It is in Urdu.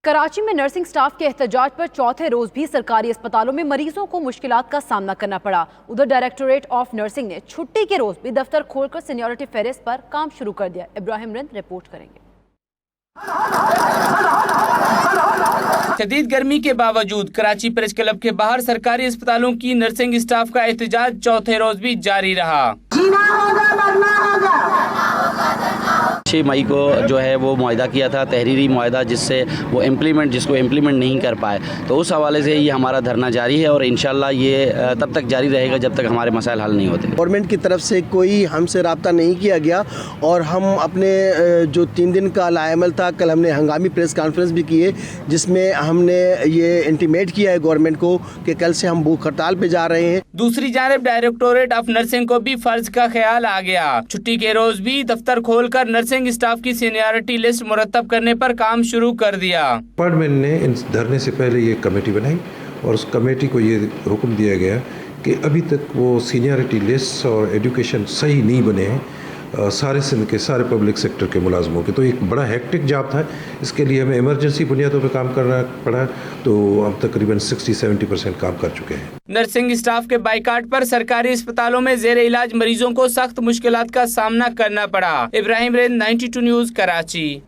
کراچی میں نرسنگ سٹاف کے احتجاج پر چوتھے روز بھی سرکاری اسپتالوں میں مریضوں کو مشکلات کا سامنا کرنا پڑا۔ ادھر ڈائریکٹوریٹ آف نرسنگ نے چھٹی کے روز بھی دفتر کھول کر سینیورٹی فہرست پر کام شروع کر دیا۔ ابراہیم رند رپورٹ کریں گے۔ شدید گرمی کے باوجود کراچی پریس کلب کے باہر سرکاری اسپتالوں کی نرسنگ سٹاف کا احتجاج چوتھے روز بھی جاری رہا۔ 6 مئی کو جو ہے وہ معاہدہ کیا تھا، تحریری معاہدہ، جس سے وہ جس کو امپلیمنٹ نہیں کر پائے، تو اس حوالے سے یہ ہمارا دھرنا جاری ہے اور انشاءاللہ یہ تب تک جاری رہے گا جب تک ہمارے مسائل حل نہیں ہوتے۔ گورنمنٹ کی طرف سے کوئی ہم سے رابطہ نہیں کیا گیا اور ہم اپنے جو 3 دن کا لائحہ تھا، کل ہم نے ہنگامی پریس کانفرنس بھی کی ہے، جس میں ہم نے یہ انٹیمیٹ کیا ہے گورنمنٹ کو کہ کل سے ہم بھوک ہڑتال پہ جا رہے ہیں۔ دوسری جانب ڈائریکٹوریٹ آف نرسنگ کو بھی فرض کا خیال آ گیا۔ چھٹی کے روز بھی دفتر کھول کر نرسنگ سٹاف کی سینیارٹی لسٹ مرتب کرنے پر کام شروع کر دیا۔ ڈپارٹمنٹ نے اس دھرنے سے پہلے یہ کمیٹی بنائی اور اس کمیٹی کو یہ حکم دیا گیا کہ ابھی تک وہ سینیارٹی لسٹ اور ایڈوکیشن صحیح نہیں بنے ہیں سارے سندھ کے سارے پبلک سیکٹر کے ملازموں کے، تو ایک بڑا ہیکٹک جاب تھا۔ اس کے لیے ہمیں ایمرجنسی بنیادوں پہ کام کرنا پڑا، تو ہم تقریباً 60-70% کام کر چکے ہیں۔ نرسنگ سٹاف کے بائیکاٹ پر سرکاری اسپتالوں میں زیر علاج مریضوں کو سخت مشکلات کا سامنا کرنا پڑا۔ ابراہیم رند 92 نیوز کراچی۔